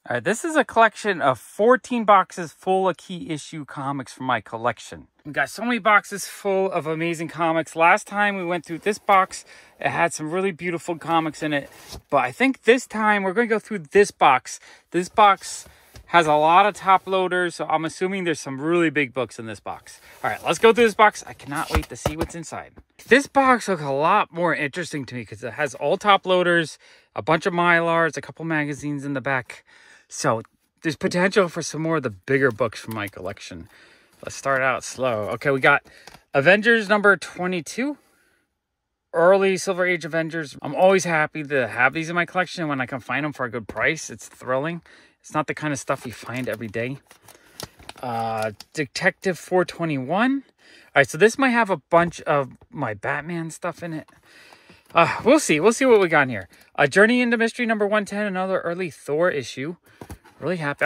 All right, this is a collection of 14 boxes full of key issue comics from my collection. We got so many boxes full of amazing comics. Last time we went through this box, it had some really beautiful comics in it. But I think this time we're going to go through this box. This box has a lot of top loaders, so I'm assuming there's some really big books in this box. All right, let's go through this box. I cannot wait to see what's inside. This box looks a lot more interesting to me because it has all top loaders, a bunch of Mylars, a couple magazines in the back. So there's potential for some more of the bigger books from my collection. Let's start out slow. Okay, we got Avengers number 22. Early Silver Age Avengers. I'm always happy to have these in my collection when I can find them for a good price. It's thrilling. It's not the kind of stuff you find every day. Detective 421. All right, so this might have a bunch of my Batman stuff in it. We'll see. We'll see what we got in here. Journey into Mystery number 110, another early Thor issue. Really happy.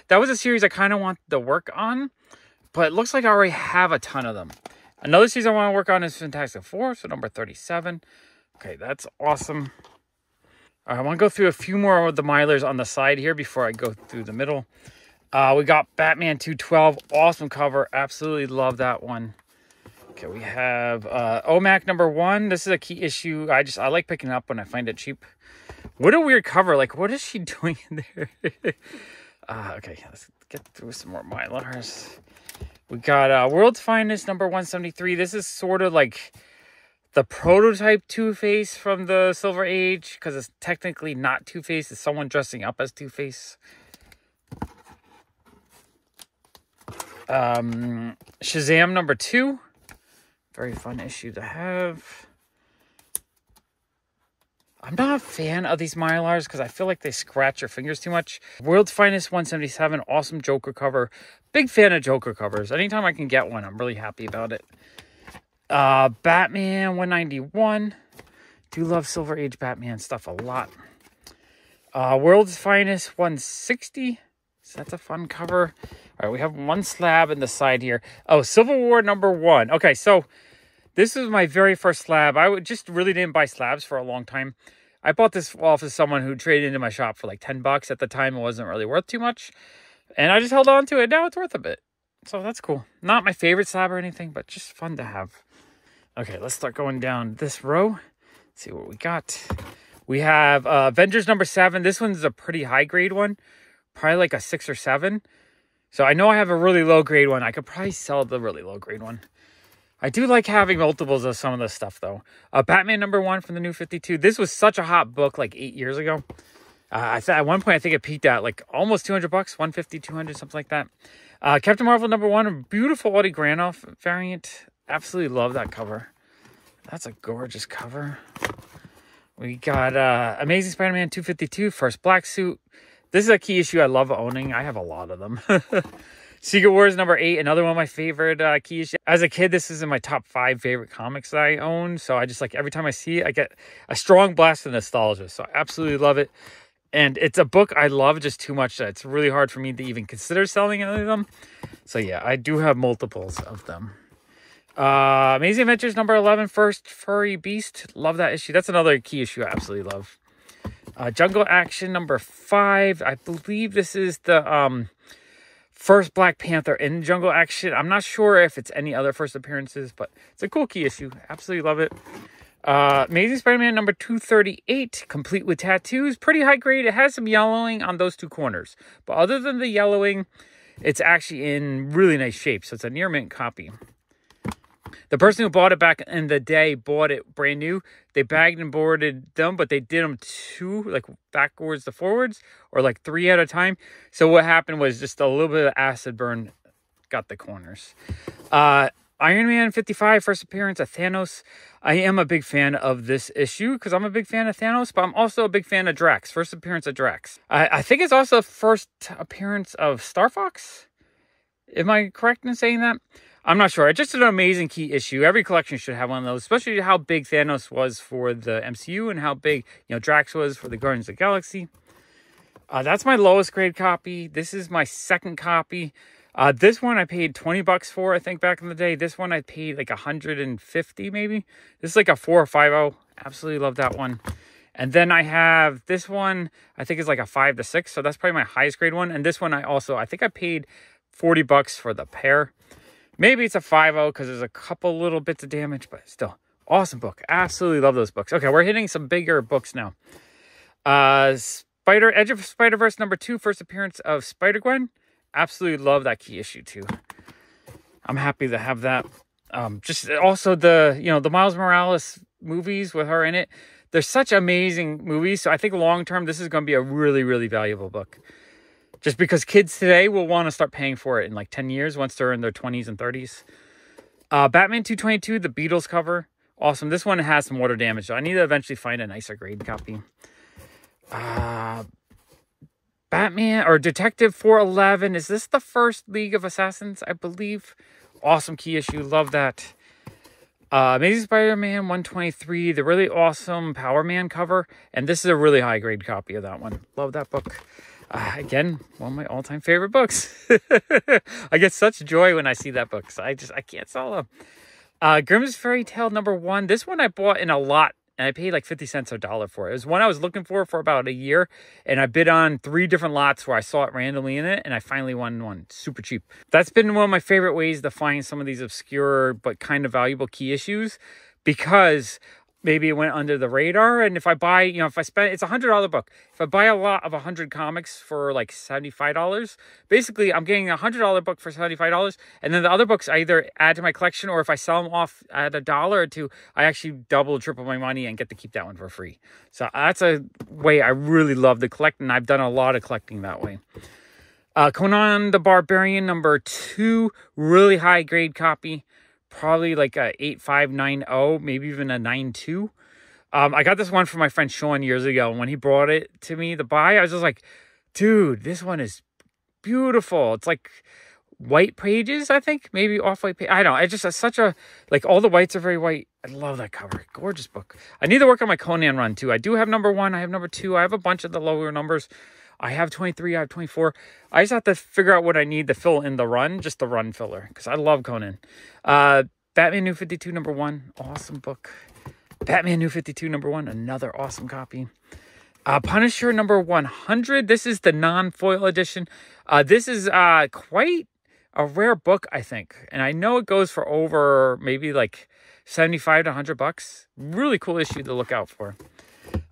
That was a series I kind of wanted to work on, but it looks like I already have a ton of them. Another series I want to work on is Fantastic Four, so number 37. Okay, that's awesome. All right, I want to go through a few more of the Mylars on the side here before I go through the middle. We got Batman 212, awesome cover. Absolutely love that one. Okay, we have OMAC number 1. This is a key issue. I like picking it up when I find it cheap. What a weird cover. Like, what is she doing in there? Okay, let's get through some more Mylars. We got World's Finest number 173. This is sort of like the prototype Two-Face from the Silver Age, because it's technically not Two-Face. It's someone dressing up as Two-Face. Shazam number 2. Very fun issue to have. I'm not a fan of these Mylars because I feel like they scratch your fingers too much. World's Finest 177, awesome Joker cover. Big fan of Joker covers. Anytime I can get one, I'm really happy about it. Batman 191. Do love Silver Age Batman stuff a lot. World's Finest 160. So that's a fun cover. All right, we have one slab in the side here. Oh, Civil War number 1. Okay, so this is my very first slab. I just really didn't buy slabs for a long time. I bought this off of someone who traded into my shop for like 10 bucks. At the time, it wasn't really worth too much. And I just held on to it. Now it's worth a bit. So that's cool. Not my favorite slab or anything, but just fun to have. Okay, let's start going down this row. Let's see what we got. We have Avengers number 7. This one's a pretty high grade one. Probably like a 6 or 7. So I know I have a really low grade one. I could probably sell the really low grade one. I do like having multiples of some of this stuff, though. Batman number 1 from the New 52. This was such a hot book like 8 years ago. At one point, I think it peaked at like almost $200, 150, 200, something like that. Captain Marvel number 1, a beautiful Audie Granoff variant. Absolutely love that cover. That's a gorgeous cover. We got Amazing Spider-Man 252, first black suit. This is a key issue I love owning. I have a lot of them. Secret Wars number 8, another one of my favorite key issues. As a kid, this is in my top 5 favorite comics that I own. So I just like every time I see it, I get a strong blast of nostalgia. So I absolutely love it. And it's a book I love just too much that it's really hard for me to even consider selling any of them. So yeah, I do have multiples of them. Amazing Adventures number 11, first Furry Beast. Love that issue. That's another key issue I absolutely love. Jungle Action number 5. I believe this is the first Black Panther in Jungle Action. I'm not sure if it's any other first appearances, but it's a cool key issue. Absolutely love it. Amazing Spider-Man number 238, complete with tattoos. Pretty high grade. It has some yellowing on those two corners. But other than the yellowing, it's actually in really nice shape. So it's a near mint copy. The person who bought it back in the day bought it brand new. They bagged and boarded them, but they did them 2, like backwards to forwards, or like 3 at a time. So what happened was just a little bit of acid burn got the corners. Iron Man 55, first appearance of Thanos. I am a big fan of this issue because I'm a big fan of Thanos, but I'm also a big fan of Drax. First appearance of Drax. I think it's also the first appearance of Star Fox. Am I correct in saying that? I'm not sure. It's just an amazing key issue. Every collection should have one of those, especially how big Thanos was for the MCU and how big, Drax was for the Guardians of the Galaxy. That's my lowest grade copy. This is my second copy. This one I paid $20 for, I think, back in the day. This one I paid like $150 maybe. This is like a 4 or 5.0. Absolutely love that one. And then I have this one, I think is like a 5 to 6. So that's probably my highest grade one. And this one I think I paid $40 for the pair. Maybe it's a 5.0 because there's a couple little bits of damage, but still awesome book. Absolutely love those books. Okay, we're hitting some bigger books now. Edge of Spider-Verse #2, first appearance of Spider-Gwen. Absolutely love that key issue too. I'm happy to have that. Just also the Miles Morales movies with her in it. They're such amazing movies. So I think long term, this is going to be a really, really valuable book. Just because kids today will want to start paying for it in like 10 years once they're in their 20s and 30s. Batman 222, the Beatles cover. Awesome. This one has some water damage. So I need to eventually find a nicer grade copy. Batman or Detective 411. Is this the first League of Assassins? I believe. Awesome key issue. Love that. Amazing Spider-Man 123. The really awesome Power Man cover. And this is a really high grade copy of that one. Love that book. Again, one of my all-time favorite books. I get such joy when I see that book. So I can't sell them. Grimm's Fairy Tale #1. This one I bought in a lot. And I paid like 50 cents or $1 for it. It was one I was looking for about a year. And I bid on 3 different lots where I saw it randomly in it. And I finally won one super cheap. That's been one of my favorite ways to find some of these obscure but kind of valuable key issues. Because maybe it went under the radar. And if I buy, if I spend, it's a $100 book. If I buy a lot of 100 comics for like $75, basically I'm getting a $100 book for $75. And then the other books I either add to my collection, or if I sell them off at $1 or $2, I actually double, triple my money and get to keep that one for free. So that's a way I really love to collect. And I've done a lot of collecting that way. Conan the Barbarian #2, really high grade copy. Probably like a 8590, maybe even a 92. I got this one from my friend Sean years ago. And when he brought it to me to buy, I was just like, dude, this one is beautiful. It's like white pages, I think. Maybe off-white pages. I don't know. It's just such a, like all the whites are very white. I love that cover. Gorgeous book. I need to work on my Conan run too. I do have #1. I have #2. I have a bunch of the lower numbers. I have 23, I have 24. I just have to figure out what I need to fill in the run, just the run filler, because I love Conan. Batman New 52 #1, awesome book. Batman New 52 #1, another awesome copy. Punisher #100. This is the non-foil edition. This is quite a rare book, I think. And I know it goes for over maybe like 75 to $100. Really cool issue to look out for.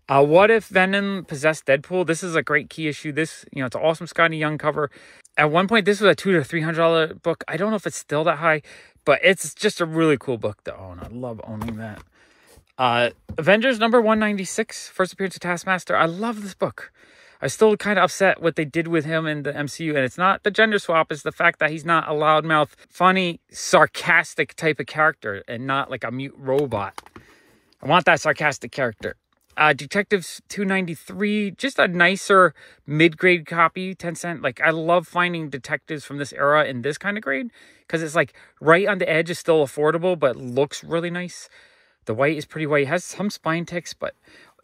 What If Venom Possessed Deadpool? This is a great key issue. This, it's an awesome Scotty Young cover. At one point, this was a $200 to $300 book. I don't know if it's still that high, but it's just a really cool book to own. I love owning that. Avengers #196, first appearance of Taskmaster. I love this book. I'm still kind of upset what they did with him in the MCU. And it's not the gender swap. It's the fact that he's not a loudmouth, funny, sarcastic type of character and not like a mute robot. I want that sarcastic character. Detectives 293, just a nicer mid-grade copy, 10 cent. Like, I love finding detectives from this era in this kind of grade because it's like right on the edge is still affordable, but looks really nice. The white is pretty white. It has some spine ticks, but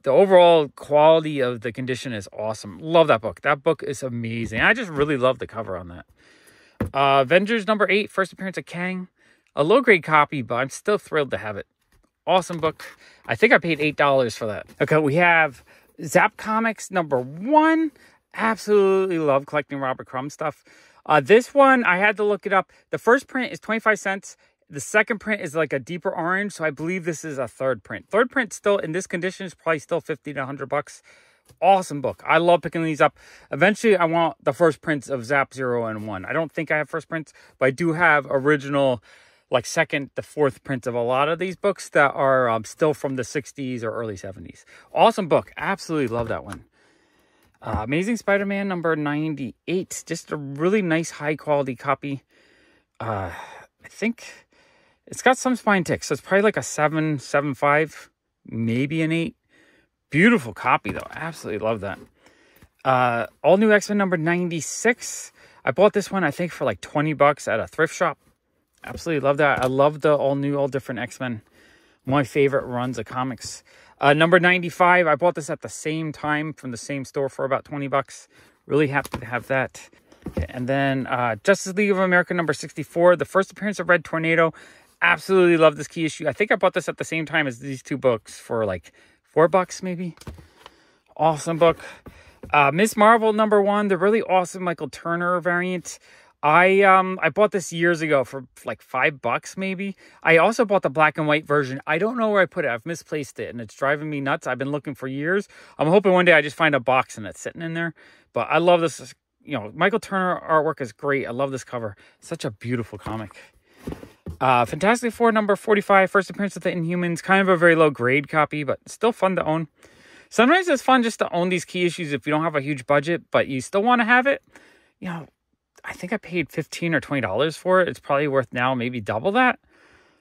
the overall quality of the condition is awesome. Love that book. That book is amazing. I just really love the cover on that. Avengers #8, first appearance of Kang. A low-grade copy, but I'm still thrilled to have it. Awesome book. I think I paid $8 for that. Okay, we have Zap Comics #1. Absolutely love collecting Robert Crumb stuff. This one, I had to look it up. The first print is 25 cents. The second print is like a deeper orange, so I believe this is a third print. Third print still, in this condition, is probably still 50 to $100. Awesome book. I love picking these up. Eventually, I want the first prints of Zap 0 and 1. I don't think I have first prints, but I do have original, like second to fourth prints of a lot of these books that are still from the 60s or early 70s. Awesome book. Absolutely love that one. Amazing Spider-Man #98. Just a really nice high quality copy. I think it's got some spine ticks. So it's probably like a 7, 7.5, maybe an 8. Beautiful copy though. Absolutely love that. All New X-Men #96. I bought this one, I think, for like $20 at a thrift shop. Absolutely love that. I love the all new, all different X-Men. My favorite runs of comics. #95. I bought this at the same time from the same store for about $20. Really happy to have that. Okay, and then Justice League of America #64. The first appearance of Red Tornado. Absolutely love this key issue. I think I bought this at the same time as these two books for like $4 maybe. Awesome book. Miss Marvel #1, the really awesome Michael Turner variant. I bought this years ago for like $5 maybe. I also bought the black and white version. I don't know where I put it. I've misplaced it and it's driving me nuts. I've been looking for years. I'm hoping one day I just find a box and it's sitting in there. But I love this. You know, Michael Turner artwork is great. I love this cover. Such a beautiful comic. Fantastic Four #45, first appearance of the Inhumans. Kind of a very low grade copy, but still fun to own. Sometimes it's fun just to own these key issues if you don't have a huge budget, but you still want to have it. You know, I think I paid $15 or $20 for it. It's probably worth now maybe double that.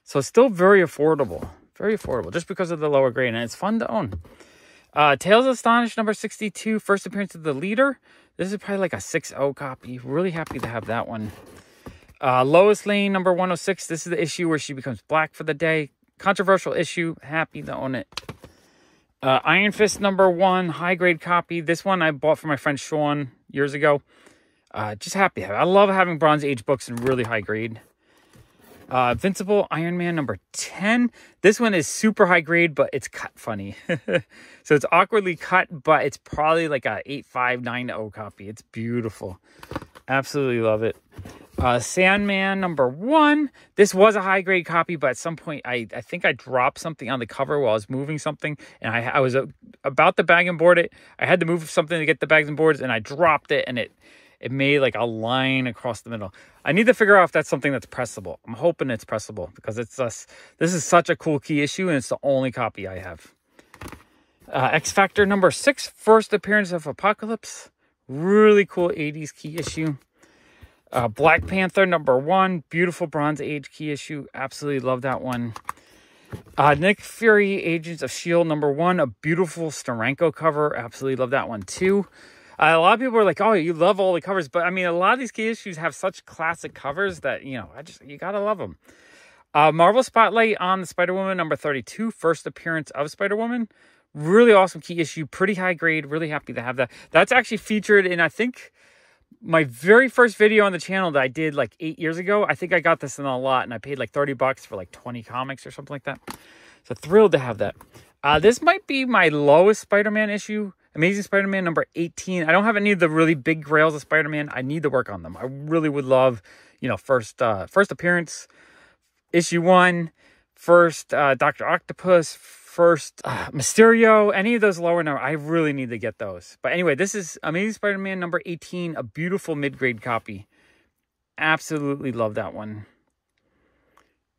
So it's still very affordable. Very affordable just because of the lower grade. And it's fun to own. Tales of Astonish #62, first appearance of the Leader. This is probably like a 6.0 copy. Really happy to have that one. Lois Lane #106. This is the issue where she becomes black for the day. Controversial issue. Happy to own it. Iron Fist #1, high grade copy. This one I bought for my friend Sean years ago. Just happy. I love having Bronze Age books in really high grade. Invincible Iron Man #10. This one is super high grade, but it's cut funny. So it's awkwardly cut, but it's probably like a 8.5, 9.0 copy. It's beautiful. Absolutely love it. Sandman #1. This was a high grade copy, but at some point I think I dropped something on the cover while I was moving something, and I was about to bag and board it. I had to move something to get the bags and boards, and I dropped it, and it made like a line across the middle. I need to figure out if that's something that's pressable. I'm hoping it's pressable because this is such a cool key issue, and it's the only copy I have. X Factor #6, first appearance of Apocalypse. Really cool 80s key issue. Black Panther #1, beautiful Bronze Age key issue. Absolutely love that one. Nick Fury, Agents of S.H.I.E.L.D. #1, a beautiful Steranko cover. Absolutely love that one too. A lot of people are like, oh, you love all the covers. But I mean, a lot of these key issues have such classic covers that, you know, you gotta love them. Marvel Spotlight on the Spider-Woman #32, first appearance of Spider-Woman. Really awesome key issue, pretty high grade. Really happy to have that. That's actually featured in, I think, my very first video on the channel that I did like 8 years ago. I think I got this in a lot, and I paid like $30 for like 20 comics or something like that. So thrilled to have that. This might be my lowest Spider-Man issue. Amazing Spider-Man #18. I don't have any of the really big grails of Spider-Man. I need to work on them. I really would love, you know, first appearance, issue 1, first Dr. Octopus, first Mysterio, any of those lower number. I really need to get those. But anyway, this is Amazing Spider-Man #18, a beautiful mid-grade copy. Absolutely love that one.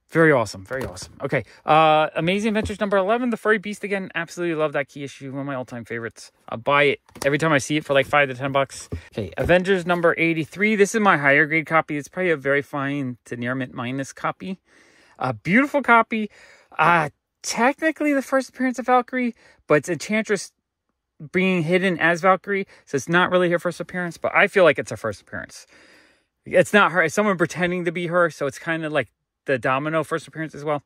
Very awesome. Very awesome. Okay. Amazing Adventures #11, The Furry Beast again. Absolutely love that key issue. One of my all-time favorites. I'll buy it every time I see it for like $5 to $10. Okay. Avengers #83. This is my higher grade copy. It's probably a very fine to near mint minus copy. Beautiful copy. Technically the first appearance of Valkyrie, but it's Enchantress being hidden as Valkyrie, so it's not really her first appearance, but I feel like it's her first appearance. It's not her. It's someone pretending to be her, so it's kind of like the Domino first appearance as well.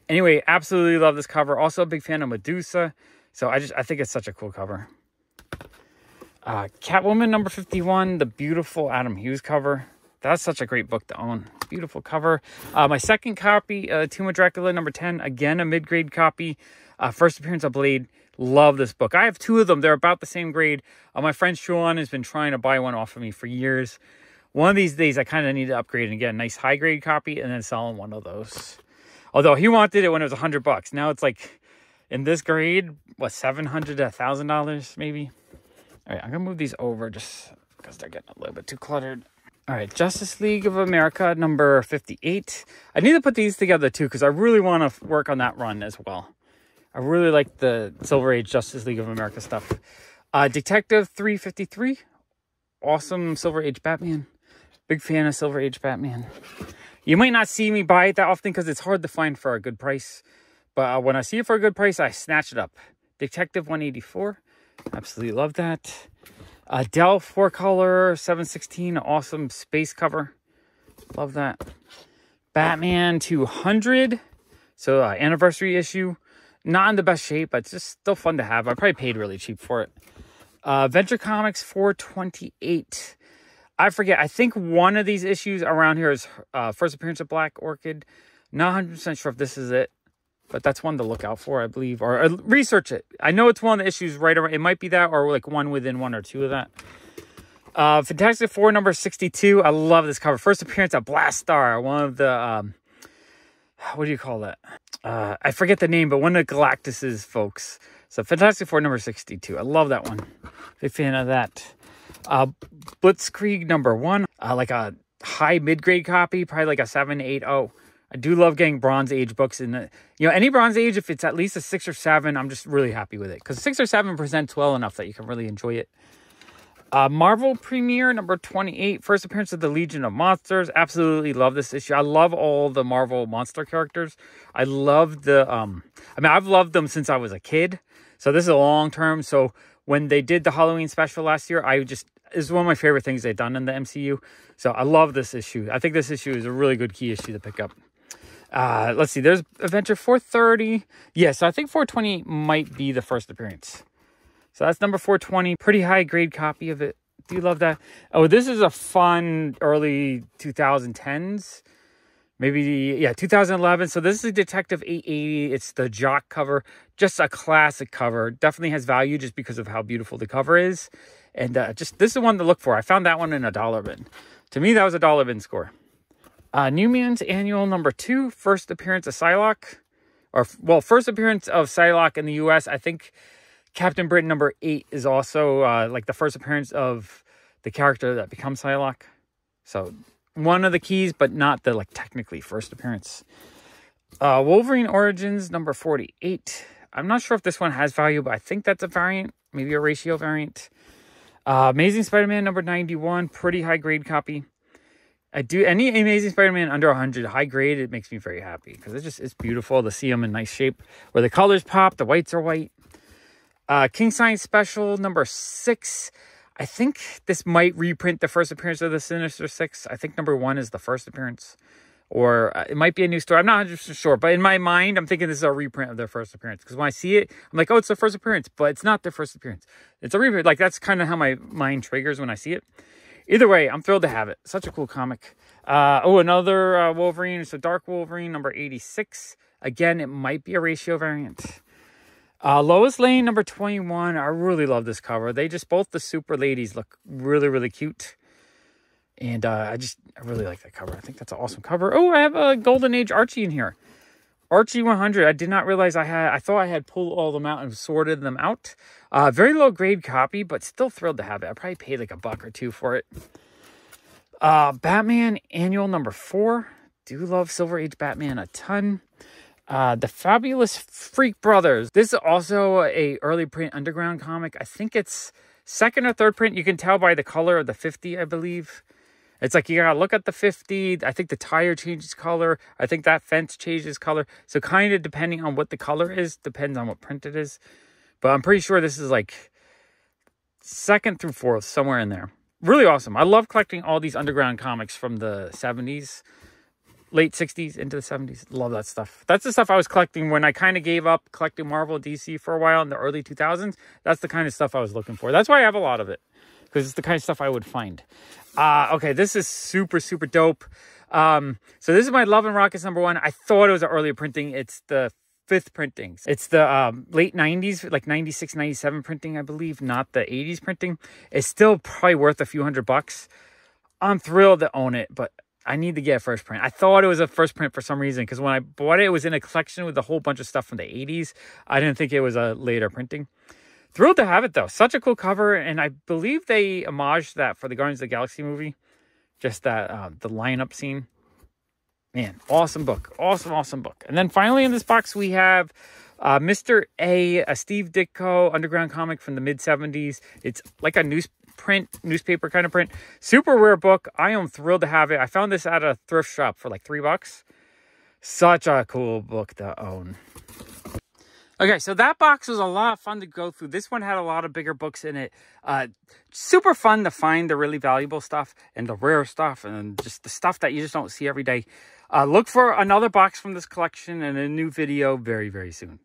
Anyway, absolutely love this cover. Also a big fan of Medusa, so I think it's such a cool cover. Catwoman #51, the beautiful Adam Hughes cover. That's such a great book to own. Beautiful cover. My second copy, Tomb of Dracula #10. Again, a mid-grade copy. First appearance of Blade. Love this book. I have 2 of them. They're about the same grade. My friend Sean has been trying to buy one off of me for years. One of these days, I kind of need to upgrade and get a nice high-grade copy and then sell him one of those. Although he wanted it when it was $100. Now it's like, in this grade, what, $700 to $1,000 maybe? All right, I'm going to move these over just because they're getting a little bit too cluttered. All right, Justice League of America #58. I need to put these together too because I really want to work on that run as well. I really like the Silver Age Justice League of America stuff. Detective 353. Awesome Silver Age Batman. Big fan of Silver Age Batman. You might not see me buy it that often because it's hard to find for a good price. But when I see it for a good price, I snatch it up. Detective 184. Absolutely love that. Dell 4-color 716, awesome space cover. Love that. Batman 200. So anniversary issue. Not in the best shape, but it's just still fun to have. I probably paid really cheap for it. Venture Comics 428. I forget. I think one of these issues around here is first appearance of Black Orchid. Not 100% sure if this is it. but that's one to look out for, I believe, or research it. I know it's one of the issues right around. It might be that, or like one within one or two of that. Fantastic Four number 62. I love this cover. First appearance of Blast Star, one of the what do you call that? I forget the name, but one of Galactus's folks. So Fantastic Four number 62. I love that one. Big fan of that. Blitzkrieg number 1. Like a high mid-grade copy, probably like a 7.80. I do love getting Bronze Age books in the, any Bronze Age, if it's at least a 6 or 7, I'm just really happy with it. Because 6 or 7 presents well enough that you can really enjoy it. Marvel Premiere number 28, first appearance of the Legion of Monsters. Absolutely love this issue. I love all the Marvel monster characters. I love the, I've loved them since I was a kid. So this is a long term. So when they did the Halloween special last year, this is one of my favorite things they've done in the MCU. So I love this issue. I think this issue is a really good key issue to pick up. Let's see. There's Adventure 430. Yeah, so I think 420 might be the first appearance. So that's number 420. Pretty high grade copy of it. Do you love that? Oh, this is a fun early 2010s. Maybe, yeah, 2011. So this is Detective 880. It's the Jock cover. Just a classic cover. Definitely has value just because of how beautiful the cover is. And this is the one to look for. I found that one in a dollar bin. To me, that was a dollar bin score. New Mutants Annual number 2. First appearance of Psylocke. First appearance of Psylocke in the U.S. I think Captain Britain number 8 is also like the first appearance of the character that becomes Psylocke. So one of the keys, but not the technically first appearance. Wolverine Origins number 48. I'm not sure if this one has value, but I think that's a variant, maybe a ratio variant. Amazing Spider-Man number 91, pretty high grade copy. Any Amazing Spider-Man under 100 high grade, it makes me very happy because it's beautiful to see them in nice shape where the colors pop, the whites are white. King Science Special number 6. I think this might reprint the first appearance of the Sinister Six. I think number 1 is the first appearance. Or it might be a new story. I'm not 100% sure. But in my mind, I'm thinking this is a reprint of their first appearance. Because when I see it, I'm like, oh, it's their first appearance. But it's not their first appearance. It's a reprint. That's kind of how my mind triggers when I see it. Either way, I'm thrilled to have it. Such a cool comic. Another Wolverine. It's a Dark Wolverine, number 86. Again, it might be a ratio variant. Lois Lane, number 21. I really love this cover. Both the super ladies look really, really cute. And I really like that cover. I think that's an awesome cover. Oh, I have a Golden Age Archie in here. Archie 100. I did not realize I thought I had pulled all them out and sorted them out. Very low grade copy, but still thrilled to have it. I probably paid like $1 or $2 for it. Batman Annual number 4. Do love Silver Age Batman a ton. The Fabulous Freak Brothers. This is also a early print underground comic. I think it's second or third print. You can tell by the color of the 50, I believe. It's like you gotta look at the 50. I think the tire changes color. I think that fence changes color. So kind of depending on what the color is, depends on what print it is. But I'm pretty sure this is like second through fourth, somewhere in there. Really awesome. I love collecting all these underground comics from the 70s. Late 60s into the 70s. Love that stuff. That's the stuff I was collecting when I kind of gave up collecting Marvel and DC for a while in the early 2000s. That's the kind of stuff I was looking for. That's why I have a lot of it. Because it's the kind of stuff I would find. Okay, this is super, super dope. So this is my Love and Rockets number 1. I thought it was an earlier printing. It's the 5th printing. It's the late 90s, like 96, 97 printing, I believe. Not the 80s printing. It's still probably worth a few $100. I'm thrilled to own it, but I need to get a first print. I thought it was a first print for some reason because when I bought it, it was in a collection with a whole bunch of stuff from the 80s. I didn't think it was a later printing. Thrilled to have it, though. Such a cool cover, and I believe they homaged that for the Guardians of the Galaxy movie. Just that, the lineup scene. Man, awesome book. Awesome, awesome book. And then finally in this box, we have Mr. A Steve Ditko underground comic from the mid-70s. It's like a newspaper kind of print. Super rare book. I am thrilled to have it. I found this at a thrift shop for like $3. Such a cool book to own. Okay, so that box was a lot of fun to go through. This one had a lot of bigger books in it. Super fun to find the really valuable stuff and the rare stuff and just the stuff that you just don't see every day. Look for another box from this collection and a new video very, very soon.